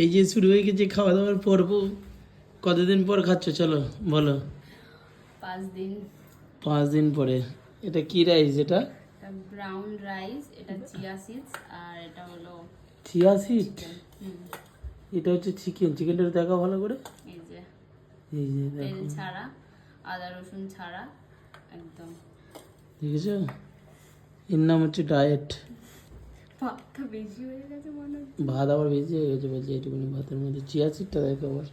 এই যে শুরু হয়ে গেছে খাওয়া দাওয়ার পর্ব, কতদিন পর খাচ্ছ চলো বলো? 5 দিন। 5 দিন পরে। এটা কি রাইস? এটা এটা ব্রাউন রাইস, এটা চিয়া সিডস, আর এটা হলো চিয়া সিড। হুম, এটা হচ্ছে চিকেন। চিকেনটা দেখা ভালো করে। এই যে এই যে তেল দেখো, ছাড়া, আদা রসুন ছাড়া একদম। দেখেছো? এর নাম হচ্ছে ডায়েট। ভাতটা বেশি হয়ে গেছে মনে হচ্ছে। ভাত আবার বেশি হয়ে গেছে বলছে, এইটুকুনি ভাতের মধ্যে চিয়া সিডটা দেখো আবার।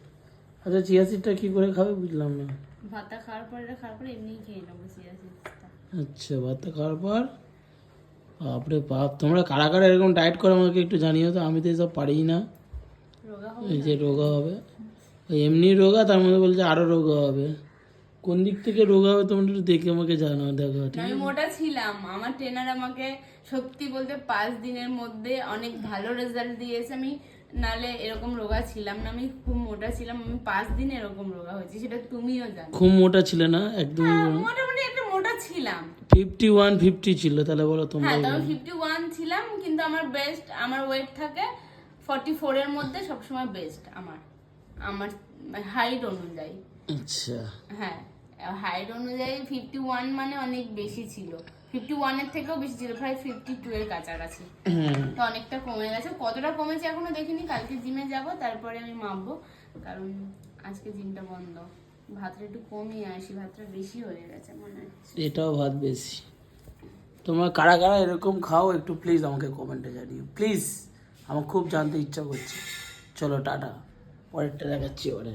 আচ্ছা চিয়া সিডটা কি করে খাবে বুঝলাম না। ভাতটা খাওয়ার পর এটা খাওয়ার পর এমনিই খেয়ে নেবো চিয়া সিডসটা। আচ্ছা ভাতটা খাওয়ার পর। বাপরে বাপ, তোমরা কারা কারা এরকম ডায়েট করে আমাকে একটু জানিও তো, আমি তো এসব পারি না। রোগা হবে এই যে রোগা হবে, ওই এমনি রোগা, তার মধ্যে বলছে আরো রোগা হবে। কোন দিক থেকে রোগা হবে তোমরা একটু দেখে আমাকে জানাও, দেখো ঠিক আমি আছে? মোটা ছিলাম, আমার ট্রেনার আমাকে সত্যি বলতে 5 দিনের মধ্যে অনেক ভালো রেজাল্ট দিয়েছে। আমি নালে এরকম রোগা ছিলাম না, আমি খুব মোটা ছিলাম। আমি 5 দিনে এরকম রোগা হয়েছি, সেটা তুমিও জানো। খুব মোটা ছিলে না একদম? হ্যাঁ, মোটামুটি একটা মোটা ছিলাম। 51-50 ছিল, তাহলে বলো তোমরা। হ্যাঁ, তখন 51 ছিলাম, কিন্তু আমার বেস্ট, আমার ওয়েট থাকে 44 এর মধ্যে সবসময় বেস্ট আমার, আমার হাইট অনুযায়ী। আচ্ছা হ্যাঁ, হাইট অনুযায়ী 51 মানে অনেক বেশি ছিল। 51 এর থেকেও বেশি ছিল, প্রায় 52 এর কাছাকাছি। হুম। তো অনেকটা কমে গেছে। কতটা কমেছে এখনো দেখিনি, কালকে জিমে যাব, তারপরে আমি মাপবো। কারণ আজকে জিমটা বন্ধ। ভাতটা একটু কমিয়ে আসি, ভাতটা বেশি হয়ে গেছে মনে হচ্ছে। এটাও ভাত বেশি। তোমরা কারা কারা এরকম খাও একটু প্লিজ আমাকে কমেন্টে জানিও প্লিজ, আমার খুব জানতে ইচ্ছা করছে। চলো টাটা, পরেরটা দেখাচ্ছি এবারে।